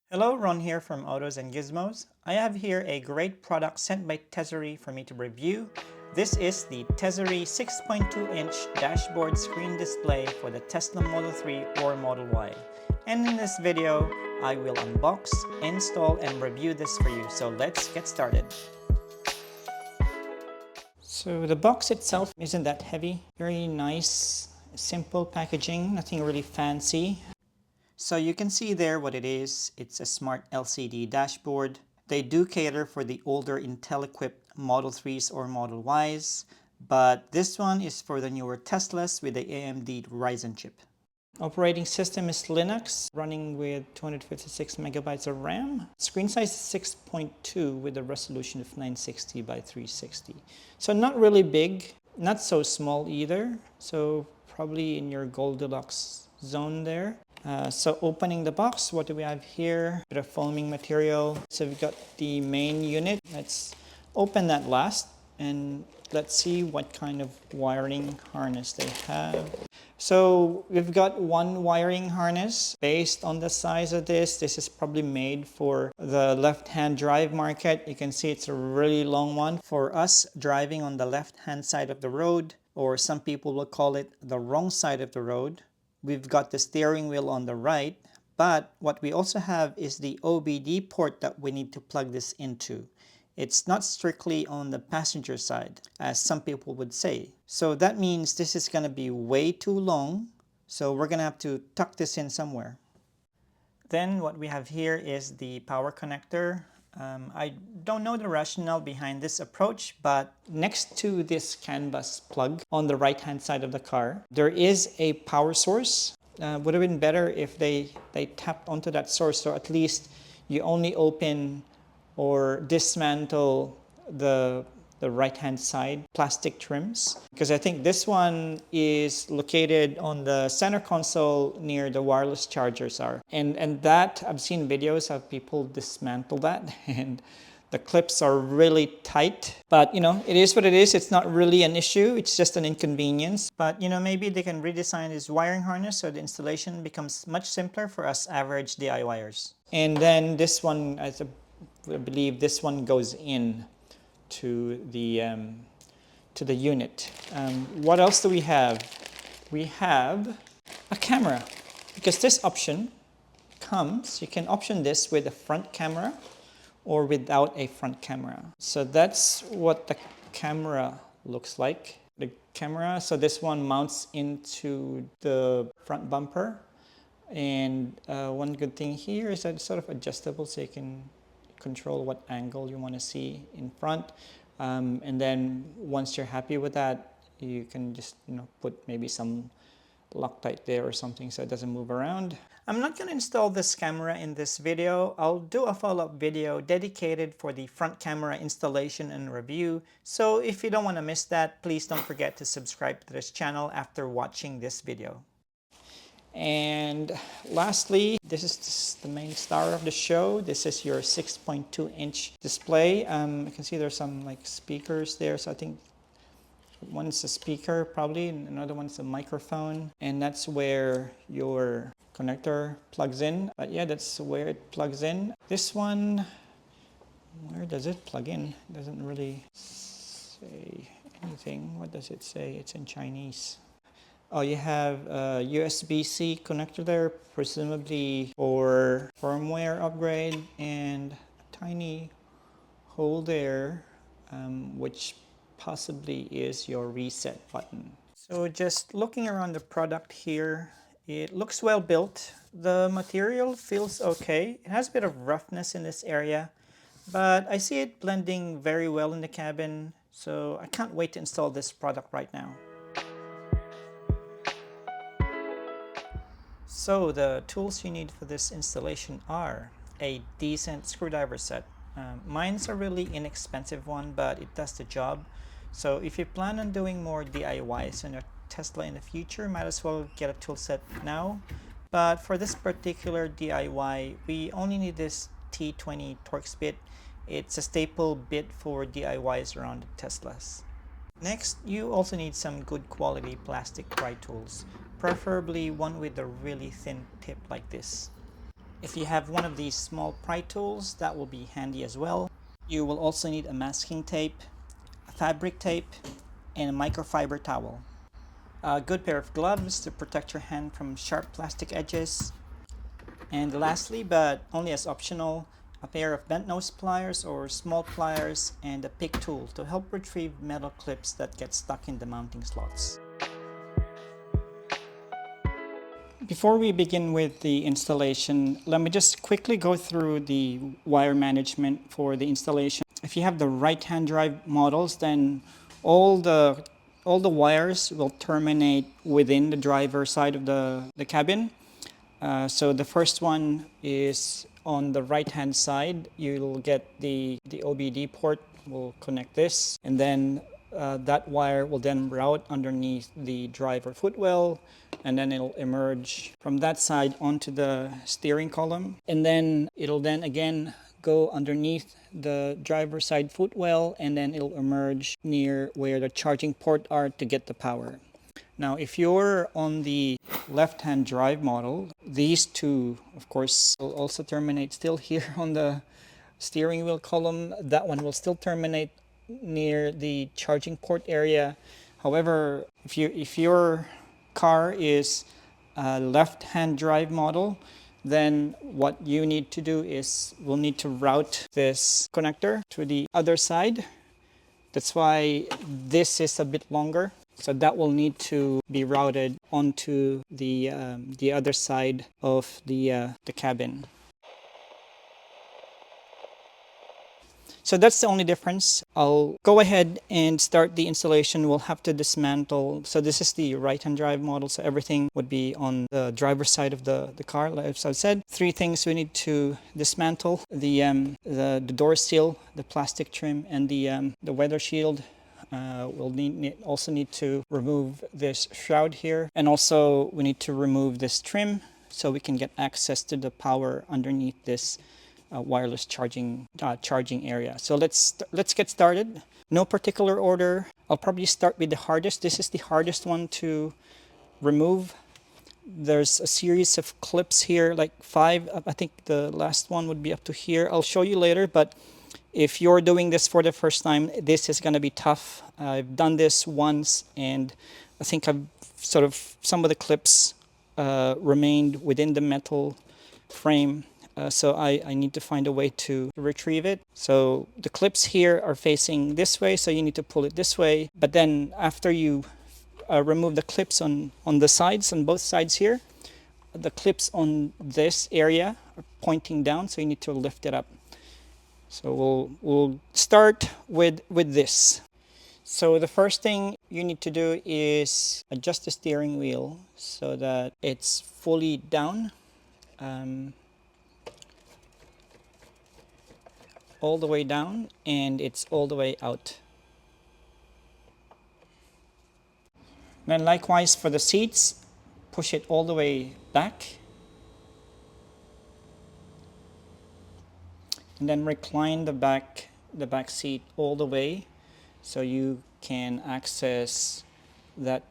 Hello, Ron here from Autos and Gizmos. I have here a great product sent by Tesery for me to review. This is the Tesery 6.2-inch dashboard screen display for the Tesla Model 3 or Model Y. And in this video, I will unbox, install, and review this for you. So let's get started. So the box itself isn't that heavy. Very nice, simple packaging, nothing really fancy. So you can see there what it is. It's a smart LCD dashboard. They do cater for the older Intel-equipped Model 3s or Model Ys, but this one is for the newer Teslas with the AMD Ryzen chip. Operating system is Linux, running with 256 megabytes of RAM. Screen size is 6.2 with a resolution of 960 by 360. So not really big, not so small either. So probably in your Goldilocks zone there. So opening the box, what do we have here? A bit of foaming material. So we've got the main unit. Let's open that last and let's see what kind of wiring harness they have. So we've got one wiring harness. Based on the size of this is probably made for the left-hand drive market. You can see it's a really long one. For us driving on the left-hand side of the road, or some people will call it the wrong side of the road, we've got the steering wheel on the right, but what we also have is the OBD port that we need to plug this into. It's not strictly on the passenger side, as some people would say. So that means this is going to be way too long, so we're going to have to tuck this in somewhere. Then what we have here is the power connector. I don't know the rationale behind this approach, but next to this CAN bus plug on the right hand side of the car, there is a power source. Would have been better if they tapped onto that source, so at least you only open or dismantle the right hand side plastic trims, because I think this one is located on the center console near the wireless chargers are, and that I've seen videos of people dismantle that and the clips are really tight, but you know, it is what it is. It's not really an issue, it's just an inconvenience. But you know, maybe they can redesign this wiring harness so the installation becomes much simpler for us average DIYers. And then this one, I believe this one goes in to the unit. What else do we have? We have a camera, because this option comes, you can option this with a front camera or without a front camera. So that's what the camera looks like. The camera, so this one mounts into the front bumper, and one good thing here is that it's sort of adjustable, so you can control what angle you want to see in front, and then once you're happy with that, you can just put maybe some Loctite there or something so it doesn't move around. I'm not going to install this camera in this video. I'll do a follow-up video dedicated for the front camera installation and review, so if you don't want to miss that, please don't forget to subscribe to this channel after watching this video. And lastly, this is the main star of the show. This is your 6.2-inch display. You can see there's some like speakers there. So I think one's a speaker probably, and another one's a microphone. And that's where your connector plugs in. But yeah, that's where it plugs in. This one, where does it plug in? It doesn't really say anything. What does it say? It's in Chinese. Oh, you have a USB-C connector there, presumably for firmware upgrade, and a tiny hole there, which possibly is your reset button. So just looking around the product here, it looks well built. The material feels okay. It has a bit of roughness in this area, but I see it blending very well in the cabin, so I can't wait to install this product right now. So the tools you need for this installation are a decent screwdriver set. Mine's a really inexpensive one, but it does the job. So if you plan on doing more DIYs on your Tesla in the future, might as well get a tool set now. But for this particular DIY, we only need this T20 Torx bit. It's a staple bit for DIYs around the Teslas. Next, you also need some good quality plastic pry tools, preferably one with a really thin tip like this. If you have one of these small pry tools, that will be handy as well. You will also need a masking tape, a fabric tape, and a microfiber towel. A good pair of gloves to protect your hand from sharp plastic edges. And lastly, but only as optional, a pair of bent nose pliers or small pliers and a pick tool to help retrieve metal clips that get stuck in the mounting slots. Before we begin with the installation, let me just quickly go through the wire management for the installation. If you have the right-hand drive models, then all the wires will terminate within the driver side of the cabin. So the first one is on the right-hand side. You'll get the OBD port will connect this, and then that wire will then route underneath the driver footwell, and then it'll emerge from that side onto the steering column, and then it'll then again go underneath the driver side footwell, and then it'll emerge near where the charging port are to get the power. Now, if you're on the left-hand drive model, these two, of course, will also terminate still here on the steering wheel column. That one will still terminate near the charging port area. However, if your car is a left-hand drive model, then what you need to do is we'll need to route this connector to the other side. That's why this is a bit longer. So that will need to be routed onto the other side of the cabin. So that's the only difference. I'll go ahead and start the installation. We'll have to dismantle. So this is the right-hand drive model. So everything would be on the driver's side of the car. As I said, three things we need to dismantle: the door seal, the plastic trim, and the weather shield. We'll also need to remove this shroud here, and also we need to remove this trim so we can get access to the power underneath this wireless charging area. So let's get started. No particular order. I'll probably start with the hardest. This is the hardest one to remove. There's a series of clips here, like 5. I think the last one would be up to here. I'll show you later, but if you're doing this for the first time, this is going to be tough. I've done this once, and I think some of the clips remained within the metal frame. So I need to find a way to retrieve it. So the clips here are facing this way, so you need to pull it this way. But then after you remove the clips on the sides, on both sides here, the clips on this area are pointing down, so you need to lift it up. So we'll start with this. So the first thing you need to do is adjust the steering wheel so that it's fully down. All the way down, and it's all the way out. Then likewise for the seats, push it all the way back. And then recline the back seat all the way so you can access that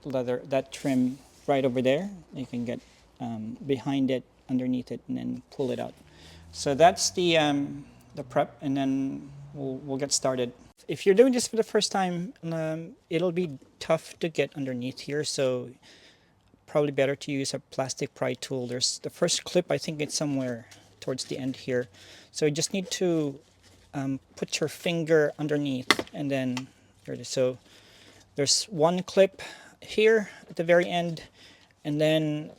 trim right over there. You can get behind it, underneath it, and then pull it out. So that's the prep, and then we'll get started. If you're doing this for the first time, it'll be tough to get underneath here, so probably better to use a plastic pry tool. There's the first clip, I think it's somewhere towards the end here. So you just need to put your finger underneath, and then there it is. So there's one clip here at the very end, and then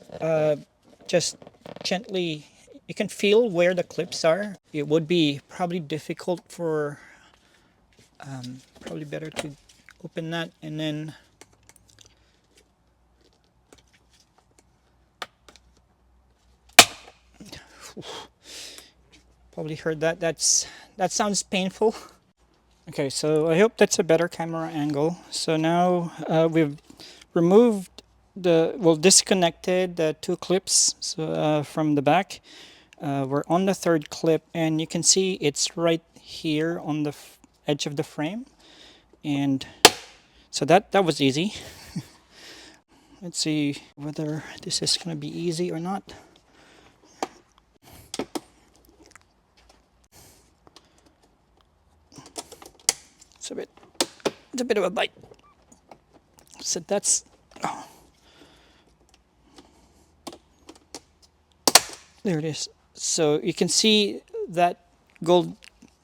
just gently, you can feel where the clips are. It would be probably difficult for, probably better to open that, and then probably heard that. That sounds painful. Okay, so I hope that's a better camera angle. So now we've removed disconnected the two clips from the back. We're on the third clip, and you can see it's right here on the edge of the frame, and so that was easy. Let's see whether this is going to be easy or not. It's a bit of a bite. So that's, there it is. So you can see that gold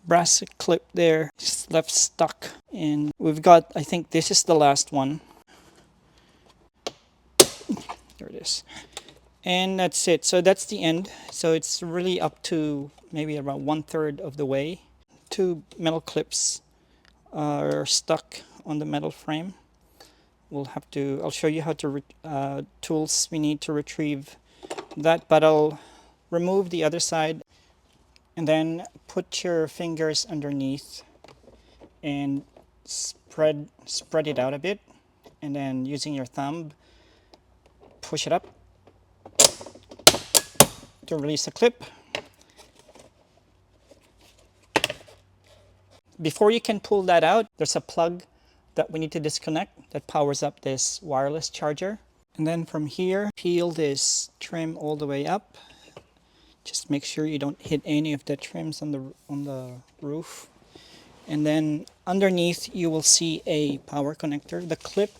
brass clip there is left stuck. And we've got, I think this is the last one. There it is. And that's it. So that's the end. So it's really up to maybe about 1/3 of the way. 2 metal clips are stuck on the metal frame. I'll show you how to, tools we need to retrieve that, but I'll remove the other side and then put your fingers underneath and spread it out a bit, and then using your thumb, push it up to release the clip. Before you can pull that out, there's a plug that we need to disconnect that powers up this wireless charger. And then from here, peel this trim all the way up. Just make sure you don't hit any of the trims on the roof. And then underneath you will see a power connector. The clip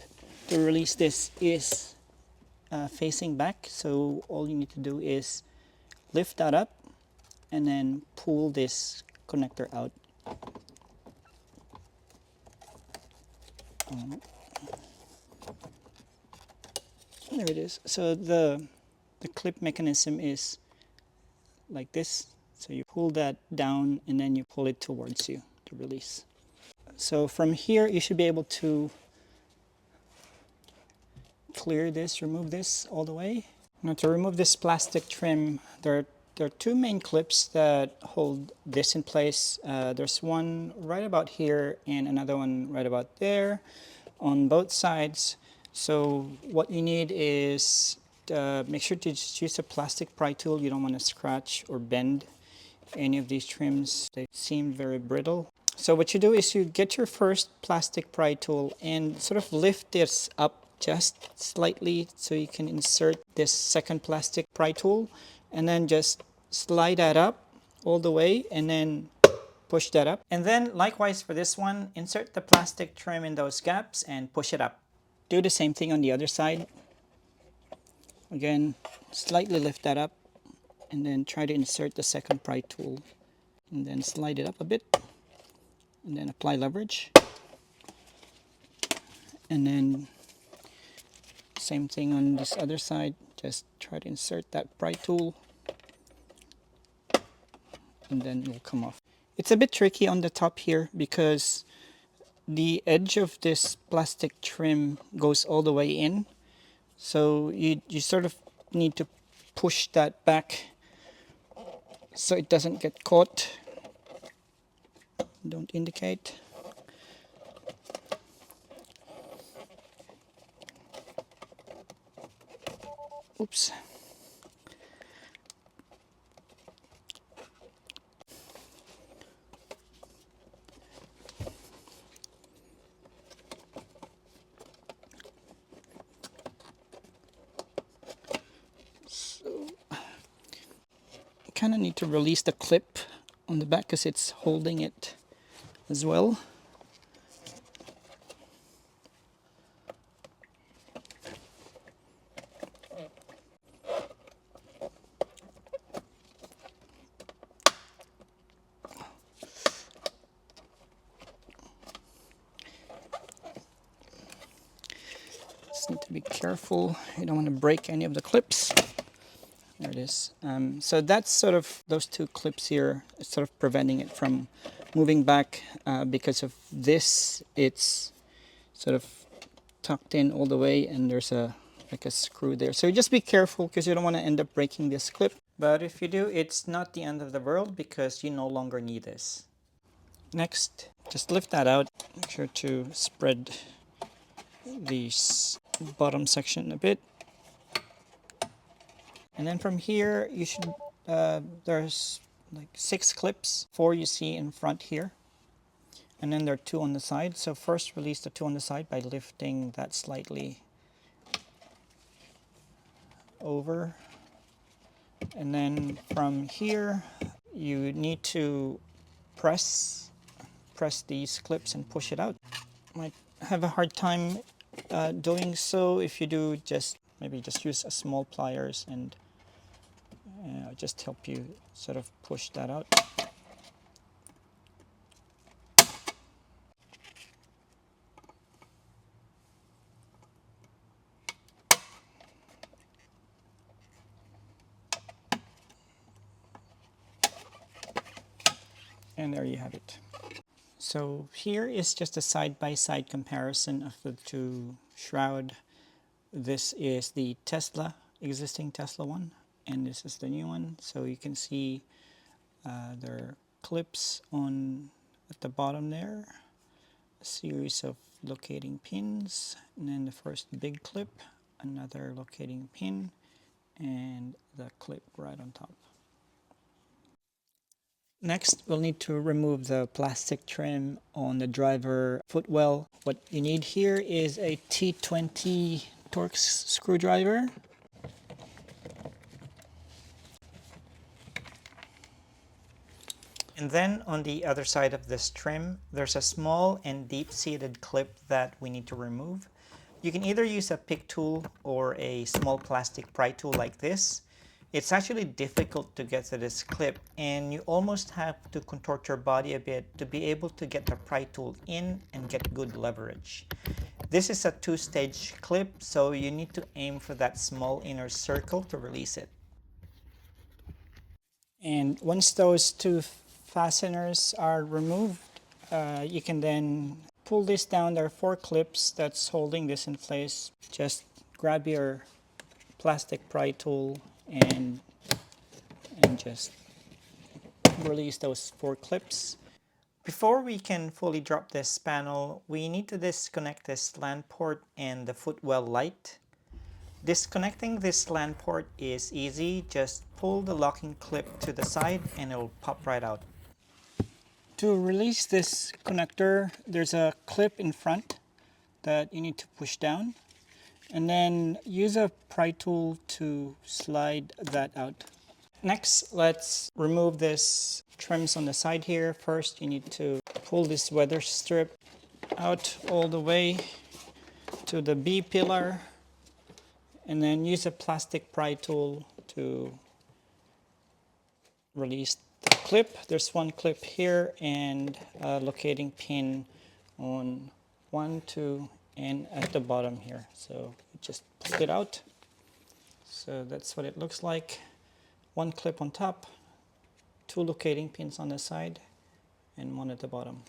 to release this is facing back, so all you need to do is lift that up and then pull this connector out. There it is. So the clip mechanism is like this. So you pull that down and then you pull it towards you to release. So from here you should be able to clear this, remove this all the way. Now to remove this plastic trim, there are 2 main clips that hold this in place. There's one right about here and another one right about there on both sides. So what you need is make sure to just use a plastic pry tool. You don't want to scratch or bend any of these trims. They seem very brittle. So what you do is you get your first plastic pry tool and sort of lift this up just slightly so you can insert this second plastic pry tool, and then just slide that up all the way and then push that up. And then likewise for this one, insert the plastic trim in those gaps and push it up. Do the same thing on the other side. Again, slightly lift that up and then try to insert the second pry tool and then slide it up a bit and then apply leverage. And then same thing on this other side, just try to insert that pry tool and then it will come off. It's a bit tricky on the top here because the edge of this plastic trim goes all the way in. So you sort of need to push that back so it doesn't get caught. Don't indicate. Oops. So kind of need to release the clip on the back because it's holding it as well. Just need to be careful. You don't want to break any of the clips. There it is. So that's sort of those 2 clips here, sort of preventing it from moving back because of this. It's sort of tucked in all the way and there's like a screw there. So just be careful because you don't want to end up breaking this clip. But if you do, it's not the end of the world because you no longer need this. Next, just lift that out. Make sure to spread the bottom section a bit. And then from here, you should, there's like 6 clips, 4 you see in front here. And then there are 2 on the side. So first release the 2 on the side by lifting that slightly over. And then from here, you need to press press these clips and push it out. Might have a hard time doing so. If you do, maybe just use a small pliers and just help you sort of push that out. And there you have it. So here is just a side-by-side comparison of the two Shroud. This is the existing Tesla one, and this is the new one. So you can see there are clips at the bottom there, a series of locating pins, and then the first big clip, another locating pin, and the clip right on top. Next, we'll need to remove the plastic trim on the driver footwell. What you need here is a T20 Torx screwdriver. And then on the other side of this trim, there's a small and deep-seated clip that we need to remove. You can either use a pick tool or a small plastic pry tool like this. It's actually difficult to get to this clip, and you almost have to contort your body a bit to be able to get the pry tool in and get good leverage. This is a two-stage clip, so you need to aim for that small inner circle to release it. And once those two fasteners are removed, you can then pull this down. There are 4 clips that's holding this in place. Just grab your plastic pry tool and just release those 4 clips. Before we can fully drop this panel, we need to disconnect this LAN port and the footwell light. Disconnecting this LAN port is easy. Just pull the locking clip to the side and it will pop right out. To release this connector, there's a clip in front that you need to push down, and then use a pry tool to slide that out. Next, let's remove this trims on the side here. First, you need to pull this weather strip out all the way to the B pillar, and then use a plastic pry tool to release the clip. There's 1 clip here and a locating pin on 1, 2, and at the bottom here. So just pull it out. So that's what it looks like. 1 clip on top, 2 locating pins on the side, and 1 at the bottom.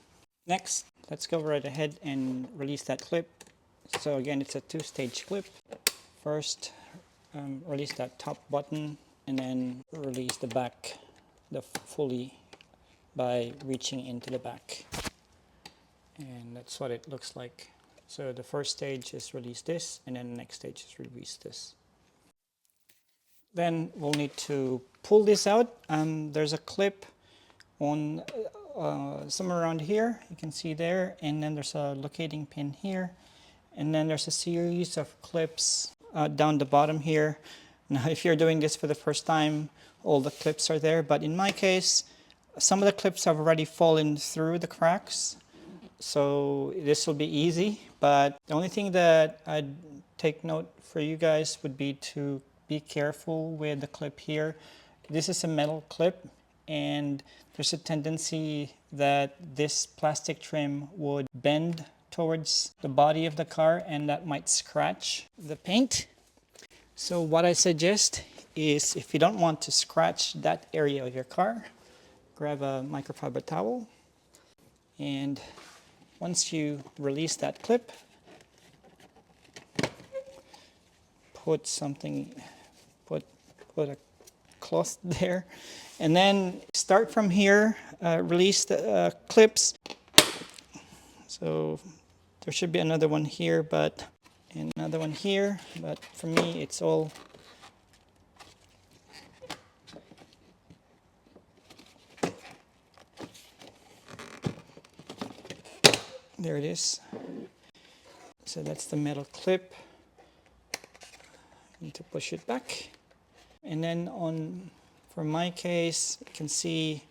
Next, let's go right ahead and release that clip. So again, it's a 2-stage clip. First, release that top button, and then release the back fully by reaching into the back. And that's what it looks like. So the first stage is release this, and then the next stage is release this. Then we'll need to pull this out. There's a clip on somewhere around here, you can see there, and then there's a locating pin here, and then there's a series of clips down the bottom here. Now if you're doing this for the first time, all the clips are there, but in my case, some of the clips have already fallen through the cracks, so this will be easy. But the only thing that I'd take note for you guys would be to be careful with the clip here. This is a metal clip, and there's a tendency that this plastic trim would bend towards the body of the car, and that might scratch the paint. So what I suggest is, if you don't want to scratch that area of your car, grab a microfiber towel, and once you release that clip, put a cloth there, and then start from here, release the clips. So there should be another one here, and another one here, but for me it's all there. It is. So that's the metal clip. I need to push it back. And then for my case, you can see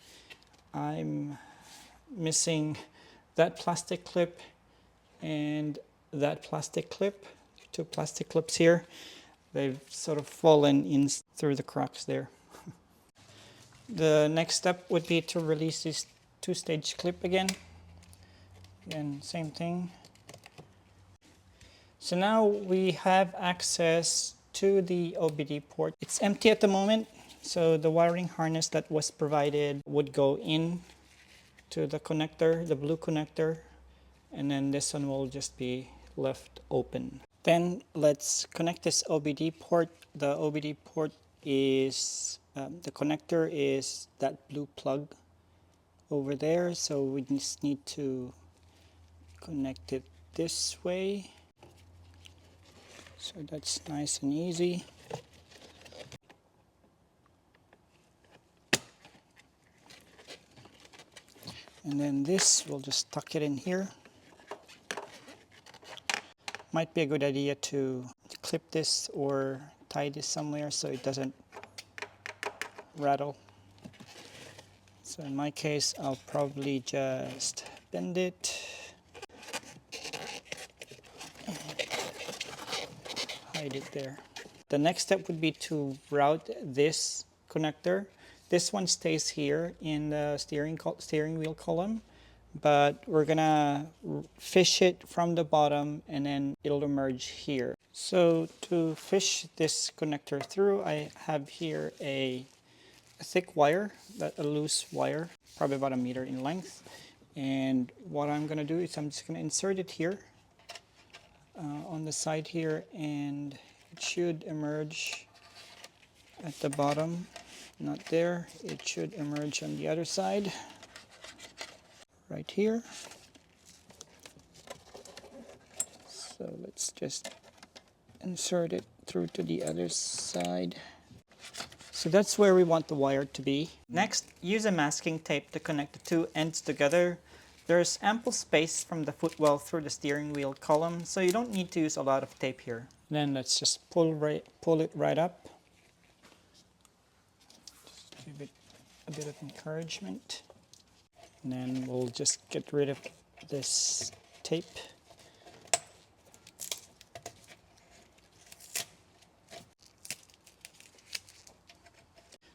I'm missing that plastic clip and that plastic clip, two plastic clips here, they've sort of fallen in through the cracks there. The next step would be to release this two-stage clip again. Again, same thing. So now we have access to the OBD port. It's empty at the moment, so the wiring harness that was provided would go in to the connector, the blue connector, and then this one will just be left open. Then let's connect this OBD port. The OBD port is, the connector is that blue plug over there, so we just need to connect it this way. So that's nice and easy. And then this, we'll just tuck it in here. Might be a good idea to clip this or tie this somewhere so it doesn't rattle. So in my case, I'll probably just bend it. Hide it there. The next step would be to route this connector. This one stays here in the steering wheel column, but we're gonna fish it from the bottom and then it'll emerge here. So to fish this connector through, I have here a thick wire, a loose wire, probably about 1 meter in length. And what I'm gonna do is I'm just gonna insert it here on the side here, and it should emerge at the bottom. Not there, it should emerge on the other side, right here. So let's just insert it through to the other side. So that's where we want the wire to be. Next, use a masking tape to connect the two ends together. There's ample space from the footwell through the steering wheel column, so you don't need to use a lot of tape here. Then let's just pull it right up. Just give it a bit of encouragement. And then we'll just get rid of this tape.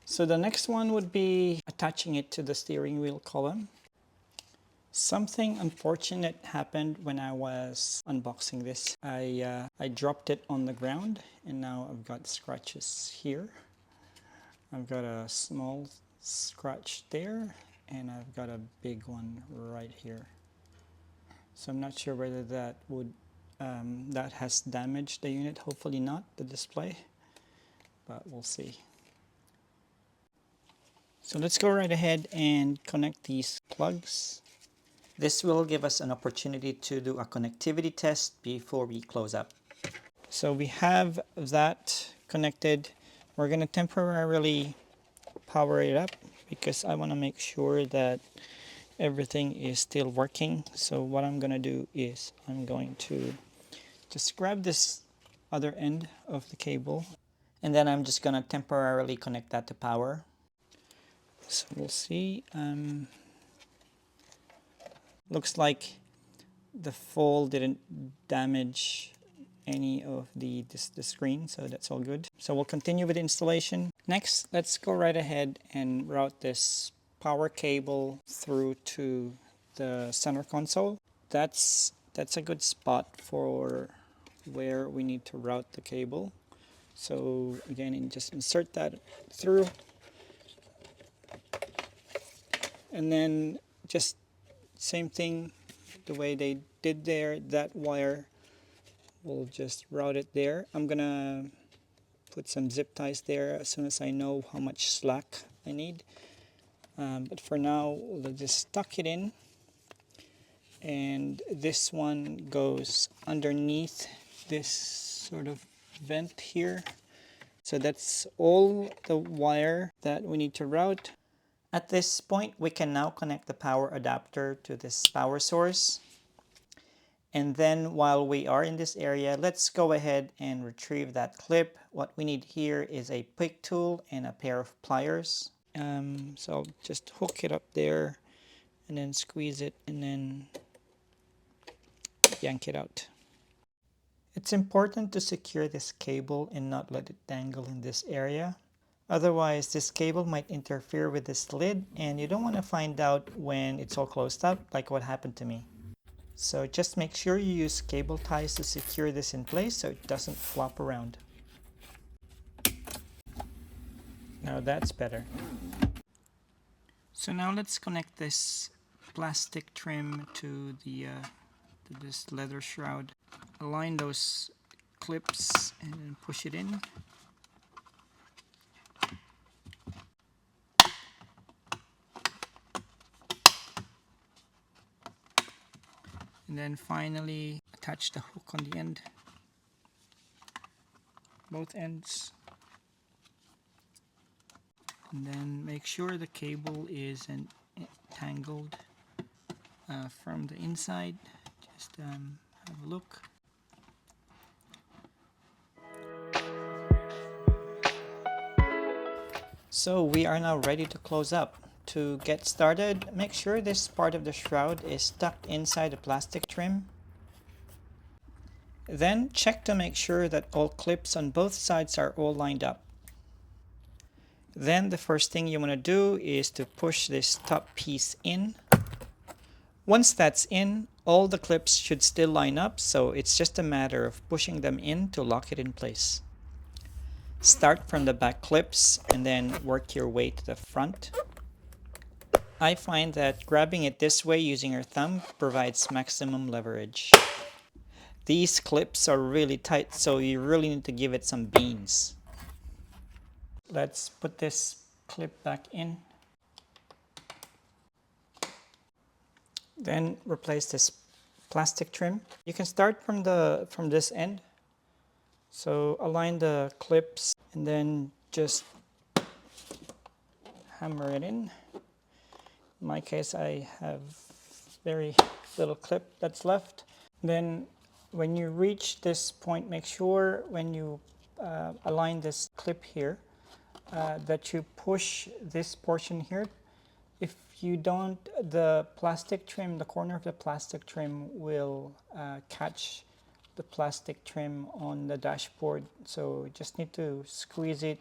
So the next one would be attaching it to the steering wheel column. Something unfortunate happened when I was unboxing this. I dropped it on the ground and now I've got scratches here. I've got a small scratch there and I've got a big one right here. So I'm not sure whether that would that has damaged the unit. Hopefully not, the display, but we'll see. So let's go right ahead and connect these plugs. This will give us an opportunity to do a connectivity test before we close up. So we have that connected. We're going to temporarily power it up because I want to make sure that everything is still working. So what I'm going to do is I'm going to just grab this other end of the cable and then I'm just going to temporarily connect that to power. So we'll see. Looks like the fall didn't damage any of the screen, so that's all good. So we'll continue with the installation. Next, let's go right ahead and route this power cable through to the center console. That's a good spot for where we need to route the cable. So again, just insert that through. And then just same thing, the way they did there, that wire, we'll just route it there. I'm gonna put some zip ties there as soon as I know how much slack I need. But for now, we'll just tuck it in. And this one goes underneath this sort of vent here. So that's all the wire that we need to route. At this point, we can now connect the power adapter to this power source. And then while we are in this area, let's go ahead and retrieve that clip. What we need here is a pick tool and a pair of pliers. So I'll just hook it up there and then squeeze it and then yank it out. It's important to secure this cable and not let it dangle in this area. Otherwise, this cable might interfere with this lid and you don't want to find out when it's all closed up, like what happened to me. So just make sure you use cable ties to secure this in place so it doesn't flop around. Now that's better. So now let's connect this plastic trim to this leather shroud. Align those clips and then push it in. And then finally attach the hook on the end, both ends. And then make sure the cable isn't tangled from the inside. Just have a look. So we are now ready to close up. To get started, make sure this part of the shroud is tucked inside the plastic trim. Then check to make sure that all clips on both sides are all lined up. Then the first thing you want to do is to push this top piece in. Once that's in, all the clips should still line up, so it's just a matter of pushing them in to lock it in place. Start from the back clips and then work your way to the front. I find that grabbing it this way using your thumb provides maximum leverage. These clips are really tight, so you really need to give it some beans. Let's put this clip back in. Then replace this plastic trim. You can start from this end. So align the clips and then just hammer it in. In my case, I have very little clip that's left. Then when you reach this point, make sure when you align this clip here that you push this portion here. If you don't, the plastic trim, the corner of the plastic trim will catch the plastic trim on the dashboard. So you just need to squeeze it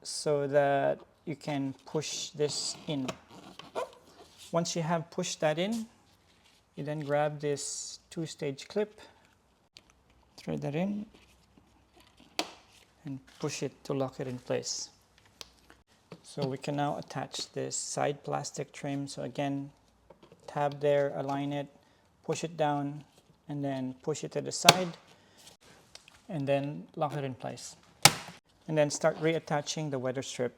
so that you can push this in. Once you have pushed that in, you then grab this two-stage clip, thread that in, and push it to lock it in place. So we can now attach this side plastic trim. So again, tab there, align it, push it down, and then push it to the side, and then lock it in place. And then start reattaching the weather strip.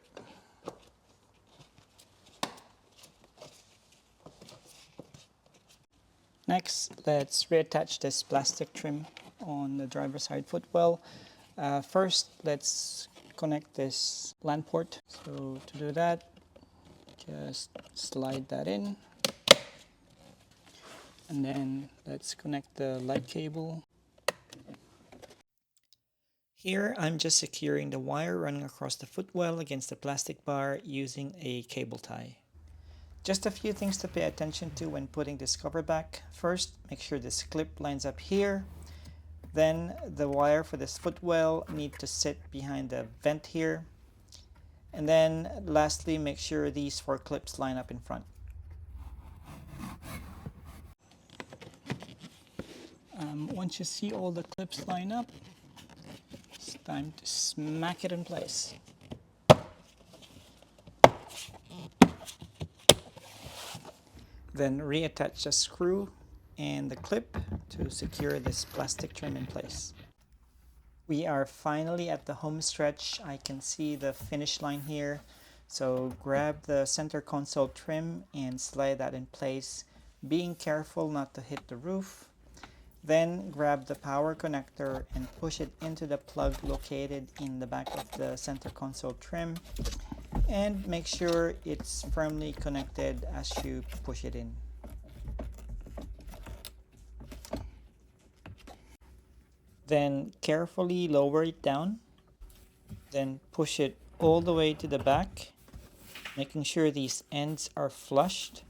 Next, let's reattach this plastic trim on the driver's side footwell. First, let's connect this LAN port. So to do that, just slide that in. And then let's connect the light cable. Here, I'm just securing the wire running across the footwell against the plastic bar using a cable tie. Just a few things to pay attention to when putting this cover back. First, make sure this clip lines up here. Then the wire for this footwell need to sit behind the vent here. And then lastly, make sure these 4 clips line up in front. Once you see all the clips line up, it's time to smack it in place. Then reattach the screw and the clip to secure this plastic trim in place. We are finally at the home stretch. I can see the finish line here. So grab the center console trim and slide that in place, being careful not to hit the roof. Then grab the power connector and push it into the plug located in the back of the center console trim. And make sure it's firmly connected as you push it in. Then carefully lower it down. Then push it all the way to the back, making sure these ends are flushed.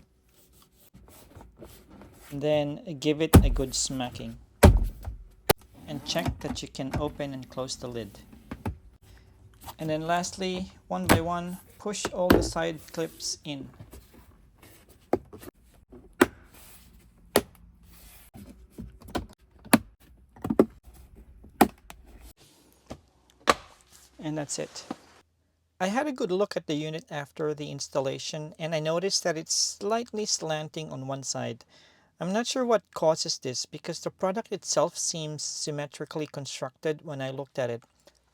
And then give it a good smacking. And check that you can open and close the lid. And then lastly, one by one, push all the side clips in. And that's it. I had a good look at the unit after the installation, and I noticed that it's slightly slanting on one side. I'm not sure what causes this because the product itself seems symmetrically constructed when I looked at it.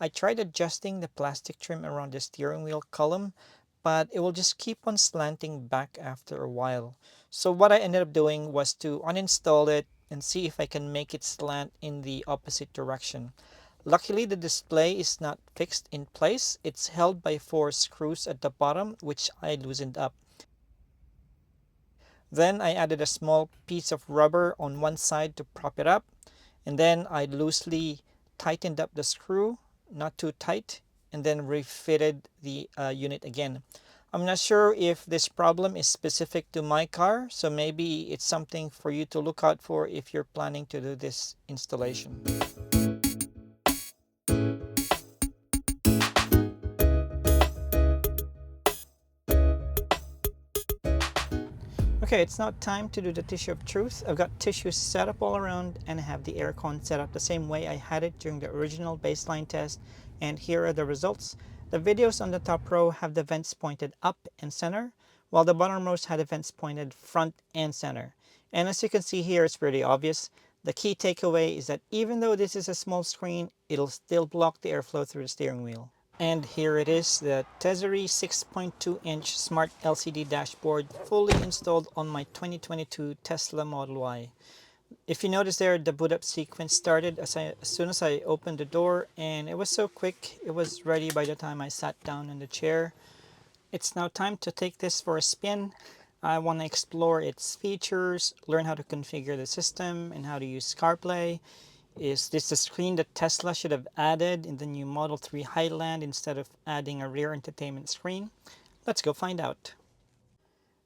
I tried adjusting the plastic trim around the steering wheel column, but it will just keep on slanting back after a while. So what I ended up doing was to uninstall it and see if I can make it slant in the opposite direction. Luckily, the display is not fixed in place. It's held by 4 screws at the bottom, which I loosened up. Then I added a small piece of rubber on one side to prop it up, and then I loosely tightened up the screw, not too tight, and then refitted the unit again. I'm not sure if this problem is specific to my car, so maybe it's something for you to look out for if you're planning to do this installation. Okay, it's now time to do the tissue of truth. I've got tissues set up all around and I have the aircon set up the same way I had it during the original baseline test, and here are the results. The videos on the top row have the vents pointed up and center, while the bottom rows had the vents pointed front and center. And as you can see here, it's pretty obvious. The key takeaway is that even though this is a small screen, it'll still block the airflow through the steering wheel. And here it is, the Tesery 6.2 inch smart LCD dashboard fully installed on my 2022 Tesla Model Y. If you notice there, the boot up sequence started as soon as I opened the door, and it was so quick, it was ready by the time I sat down in the chair. It's now time to take this for a spin. I want to explore its features, learn how to configure the system and how to use CarPlay. Is this the screen that Tesla should have added in the new Model 3 Highland instead of adding a rear entertainment screen? Let's go find out.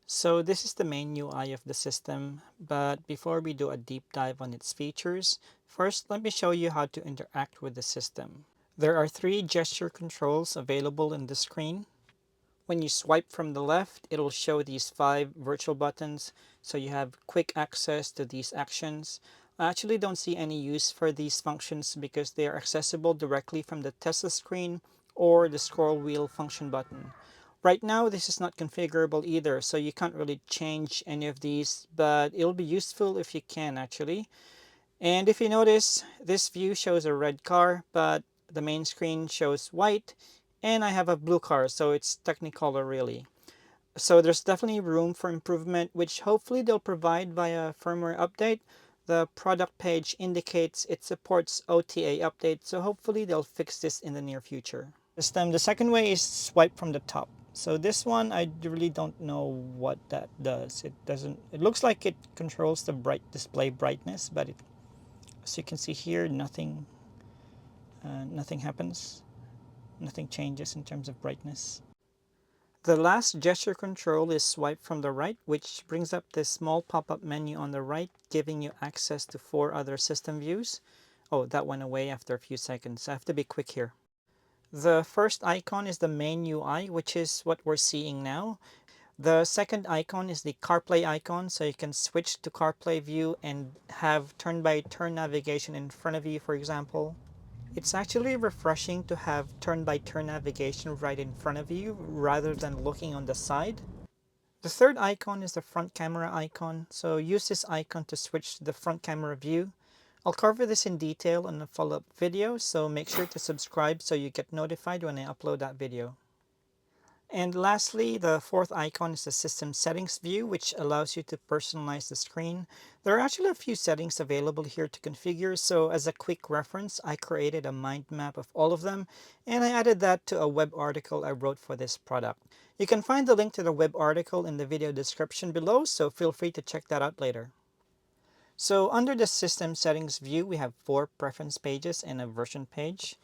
So this is the main UI of the system, but before we do a deep dive on its features, first let me show you how to interact with the system. There are 3 gesture controls available in the screen. When you swipe from the left, it'll show these 5 virtual buttons, so you have quick access to these actions. I actually don't see any use for these functions because they are accessible directly from the Tesla screen or the scroll wheel function button. Right now, this is not configurable either, so you can't really change any of these, but it'll be useful if you can actually. And if you notice, this view shows a red car, but the main screen shows white, and I have a blue car, so it's Technicolor really. So there's definitely room for improvement, which hopefully they'll provide via firmware update. The product page indicates it supports OTA update, so hopefully they'll fix this in the near future. This time, the second way is swipe from the top. So this one, I really don't know what that does. It looks like it controls the display brightness, but as you can see here, nothing happens. Nothing changes in terms of brightness. The last gesture control is swipe from the right, which brings up this small pop-up menu on the right, giving you access to 4 other system views. Oh, that went away after a few seconds. I have to be quick here. The first icon is the main UI, which is what we're seeing now. The second icon is the CarPlay icon, so you can switch to CarPlay view and have turn-by-turn navigation in front of you, for example. It's actually refreshing to have turn-by-turn navigation right in front of you rather than looking on the side. The third icon is the front camera icon, so use this icon to switch to the front camera view. I'll cover this in detail in a follow-up video, so make sure to subscribe so you get notified when I upload that video. And lastly, the fourth icon is the system settings view, which allows you to personalize the screen. There are actually a few settings available here to configure, so as a quick reference, I created a mind map of all of them, and I added that to a web article I wrote for this product. You can find the link to the web article in the video description below, so feel free to check that out later. So under the system settings view, we have 4 preference pages and a version page.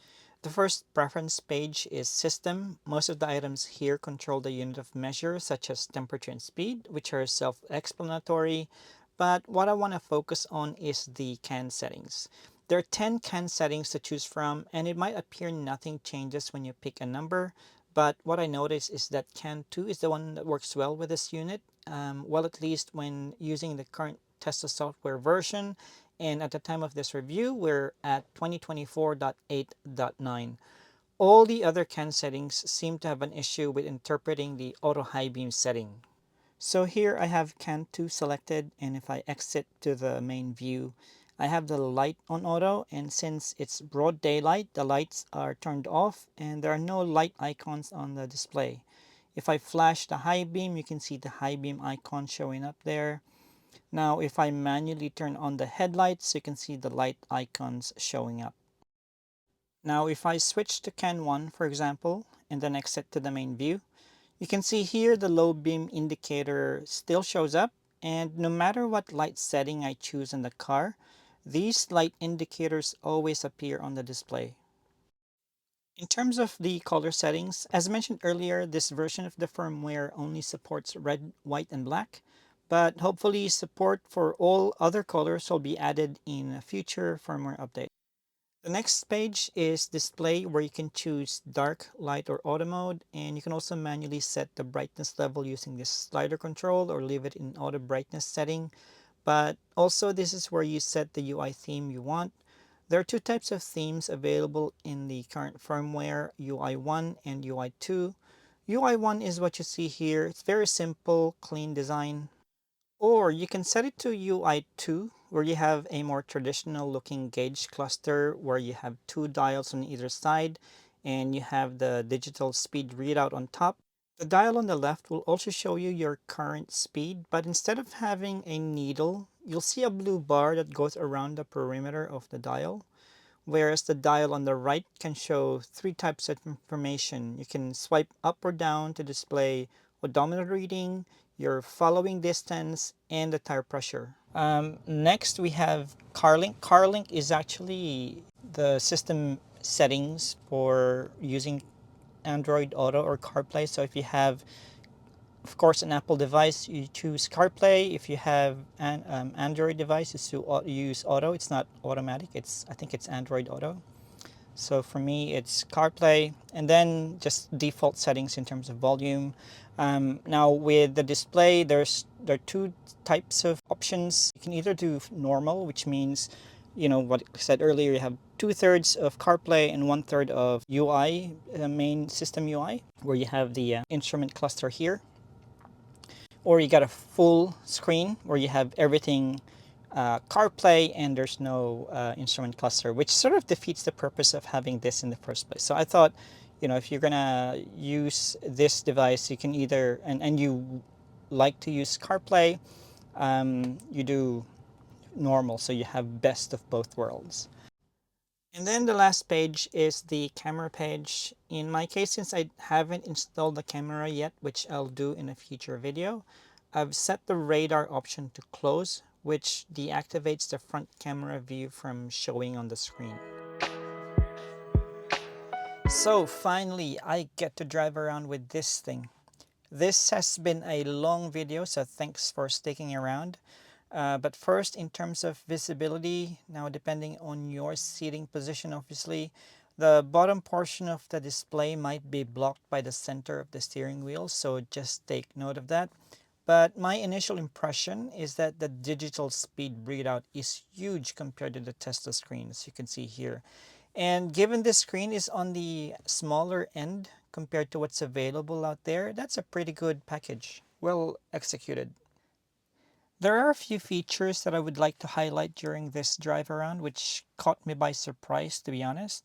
The first preference page is system. Most of the items here control the unit of measure, such as temperature and speed, which are self-explanatory. but what I want to focus on is the CAN settings. There are 10 CAN settings to choose from, and it might appear nothing changes when you pick a number, but what I noticed is that CAN 2 is the one that works well with this unit, well, at least when using the current Tesla software version, and at the time of this review, we're at 2024.8.9. All the other CAN settings seem to have an issue with interpreting the auto high beam setting. So here I have CAN 2 selected, and if I exit to the main view, I have the light on auto, and since it's broad daylight, the lights are turned off and there are no light icons on the display. If I flash the high beam, you can see the high beam icon showing up there. Now if I manually turn on the headlights, you can see the light icons showing up. Now if I switch to CAN 1, for example, and then exit to the main view, you can see here the low beam indicator still shows up, and no matter what light setting I choose in the car, these light indicators always appear on the display. In terms of the color settings, as mentioned earlier, this version of the firmware only supports red, white, and black, but hopefully support for all other colors will be added in a future firmware update. The next page is display, where you can choose dark, light, or auto mode, and you can also manually set the brightness level using this slider control or leave it in auto brightness setting. But also this is where you set the UI theme you want. There are two types of themes available in the current firmware, UI 1 and UI 2. UI 1 is what you see here. It's very simple, clean design. Or you can set it to UI2, where you have a more traditional looking gauge cluster where you have two dials on either side and you have the digital speed readout on top. The dial on the left will also show you your current speed, but instead of having a needle, you'll see a blue bar that goes around the perimeter of the dial. Whereas the dial on the right can show three types of information. You can swipe up or down to display odometer reading, your following distance, and the tire pressure. Next we have CarLink. CarLink is actually the system settings for using Android Auto or CarPlay. So if you have, of course, an Apple device, you choose CarPlay. If you have an Android device, you use Auto. It's not automatic. I think it's Android Auto. So for me, it's CarPlay, and then just default settings in terms of volume. Now with the display, there are two types of options. You can either do normal, which means, you know, what I said earlier, you have 2/3 of CarPlay and 1/3 of UI, main system UI, where you have the instrument cluster here. Or you got a full screen where you have everything CarPlay and there's no instrument cluster, which sort of defeats the purpose of having this in the first place. So I thought, you know, if you're gonna use this device, you can either, and you like to use CarPlay, you do normal, so you have best of both worlds. And then the last page is the camera page. In my case, since I haven't installed the camera yet, which I'll do in a future video, I've set the radar option to close, which deactivates the front camera view from showing on the screen. So finally, I get to drive around with this thing. This has been a long video, so thanks for sticking around. But first, in terms of visibility, now depending on your seating position, obviously, the bottom portion of the display might be blocked by the center of the steering wheel, so just take note of that. But my initial impression is that the digital speed readout is huge compared to the Tesla screen, as you can see here. And given this screen is on the smaller end compared to what's available out there, that's a pretty good package. Well executed. There are a few features that I would like to highlight during this drive around, which caught me by surprise, to be honest.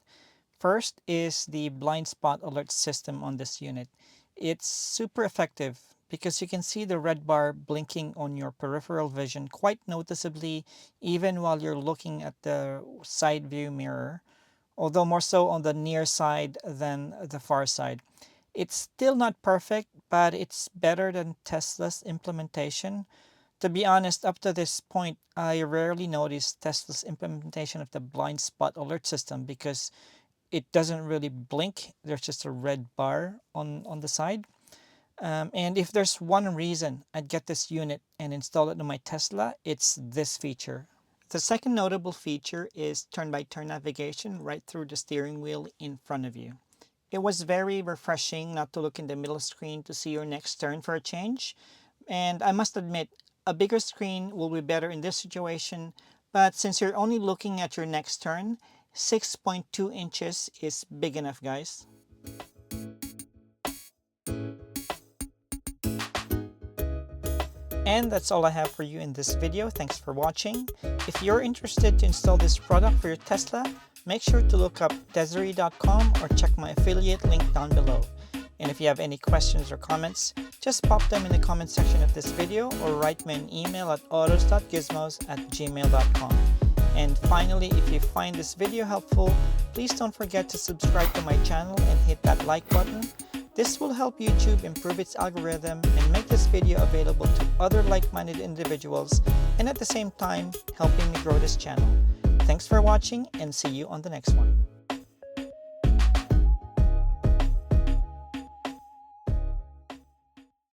First is the blind spot alert system on this unit. It's super effective because you can see the red bar blinking on your peripheral vision quite noticeably even while you're looking at the side view mirror, although more so on the near side than the far side. It's still not perfect, but it's better than Tesla's implementation. To be honest, up to this point, I rarely noticed Tesla's implementation of the blind spot alert system because it doesn't really blink. There's just a red bar on the side. And if there's one reason I'd get this unit and install it on my Tesla, it's this feature. The second notable feature is turn-by-turn navigation right through the steering wheel in front of you. It was very refreshing not to look in the middle screen to see your next turn for a change. And I must admit, a bigger screen will be better in this situation, but since you're only looking at your next turn, 6.2 inches is big enough, guys. And that's all I have for you in this video. Thanks for watching. If you're interested to install this product for your Tesla, make sure to look up Tesery.com or check my affiliate link down below. And if you have any questions or comments, just pop them in the comment section of this video or write me an email at autos.gizmos@gmail.com. And finally, if you find this video helpful, please don't forget to subscribe to my channel and hit that like button. This will help YouTube improve its algorithm and make this video available to other like-minded individuals, and at the same time, helping me grow this channel. Thanks for watching and see you on the next one.